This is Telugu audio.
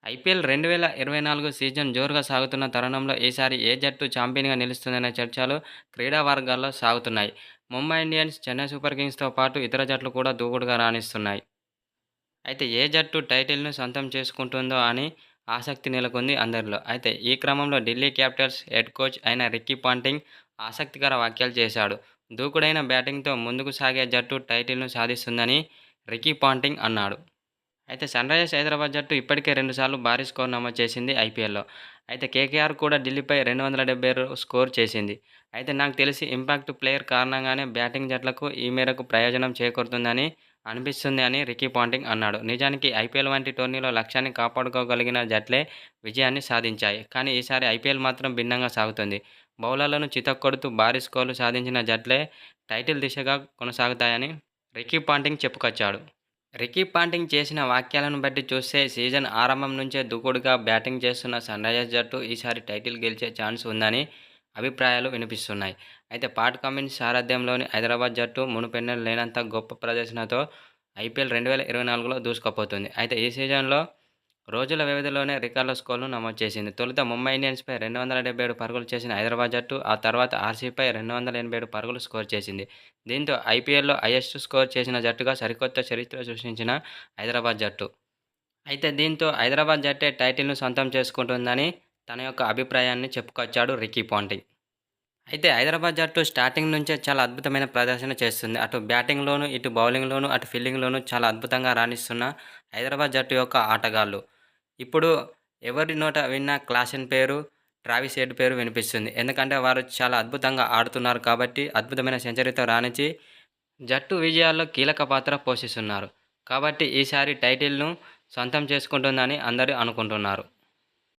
ఐపీఎల్ 2024 సీజన్ జోరుగా సాగుతున్న తరుణంలో ఈసారి ఏ జట్టు ఛాంపియన్‌గా నిలుస్తుందనే చర్చలు క్రీడా వర్గాల్లో సాగుతున్నాయి. ముంబై ఇండియన్స్, చెన్నై సూపర్ కింగ్స్‌తో పాటు ఇతర జట్లు కూడా దూకుడుగా రాణిస్తున్నాయి. అయితే ఏ జట్టు టైటిల్‌ను సొంతం చేసుకుంటుందో అని ఆసక్తి నెలకొంది అందరిలో. అయితే ఈ క్రమంలో ఢిల్లీ క్యాపిటల్స్ హెడ్ కోచ్ అయిన రిక్కీ పాంటింగ్ ఆసక్తికర వ్యాఖ్యలు చేశాడు. దూకుడైన బ్యాటింగ్‌తో ముందుకు సాగే జట్టు టైటిల్‌ను సాధిస్తుందని రిక్కీ పాంటింగ్ అన్నాడు. అయితే సన్‌రైజర్స్ హైదరాబాద్ జట్టు ఇప్పటికే 2 సార్లు భారీ స్కోర్ నమోదు చేసింది ఐపీఎల్‌లో. అయితే కేకేఆర్ కూడా ఢిల్లీపై 276 స్కోర్ చేసింది. అయితే నాకు తెలిసి ఇంపాక్ట్ ప్లేయర్ కారణంగానే బ్యాటింగ్ జట్లకు ఈ మేరకు ప్రయోజనం చేకూరుతుందని అనిపిస్తుంది అని రికీ పాంటింగ్ అన్నాడు. నిజానికి ఐపీఎల్ వంటి టోర్నీలో లక్ష్యాన్ని కాపాడుకోగలిగిన జట్లే విజయాన్ని సాధించాయి. కానీ ఈసారి ఐపీఎల్ మాత్రం భిన్నంగా సాగుతుంది. బౌలర్లను చితక్కొడుతూ భారీ స్కోర్లు సాధించిన జట్లే టైటిల్ దిశగా కొనసాగుతాయని రికీ పాంటింగ్ చెప్పుకొచ్చాడు. రికీ పాంటింగ్ చేసిన వ్యాఖ్యలను బట్టి చూస్తే సీజన్ ఆరంభం నుంచే దూకుడుగా బ్యాటింగ్ చేస్తున్న సన్‌రైజర్స్ జట్టు ఈసారి టైటిల్ గెలిచే ఛాన్స్ ఉందని అభిప్రాయాలు వినిపిస్తున్నాయి. అయితే పాట్ కమిన్స్ సారథ్యంలోని హైదరాబాద్ జట్టు మునుపెన్నడూ లేనంత గొప్ప ప్రదర్శనతో ఐపీఎల్ 2024లో దూసుకుపోతుంది. అయితే ఈ సీజన్‌లో రోజుల వ్యవధిలోనే రికార్డుల స్కోర్‌లను నమోదు చేసింది. తొలుత ముంబై ఇండియన్స్‌పై 277 పరుగులు చేసిన హైదరాబాద్ జట్టు ఆ తర్వాత ఆర్సీబీపై 287 పరుగులు స్కోర్ చేసింది. దీంతో ఐపీఎల్‌లో హైయెస్ట్ స్కోర్ చేసిన జట్టుగా సరికొత్త చరిత్ర సృష్టించిన హైదరాబాద్ జట్టు. అయితే దీంతో హైదరాబాద్ జట్టే టైటిల్‌ను సొంతం చేసుకుంటుందని తన యొక్క అభిప్రాయాన్ని చెప్పుకొచ్చాడు రికీ పాంటింగ్. అయితే హైదరాబాద్ జట్టు స్టార్టింగ్ నుంచే చాలా అద్భుతమైన ప్రదర్శన చేస్తుంది. అటు బ్యాటింగ్‌లోనూ, ఇటు బౌలింగ్‌లోనూ, అటు ఫీల్డింగ్‌లోనూ చాలా అద్భుతంగా రాణిస్తున్న హైదరాబాద్ జట్టు యొక్క ఆటగాళ్లు. ఇప్పుడు ఎవరి నోట విన్నా క్లాసెన్ పేరు, ట్రావిస్ హెడ్ పేరు వినిపిస్తుంది. ఎందుకంటే వారు చాలా అద్భుతంగా ఆడుతున్నారు కాబట్టి అద్భుతమైన సెంచరీతో రాణించి జట్టు విజయాల్లో కీలక పాత్ర పోషిస్తున్నారు. కాబట్టి ఈసారి టైటిల్‌ను సొంతం చేసుకుంటుందని అందరూ అనుకుంటున్నారు.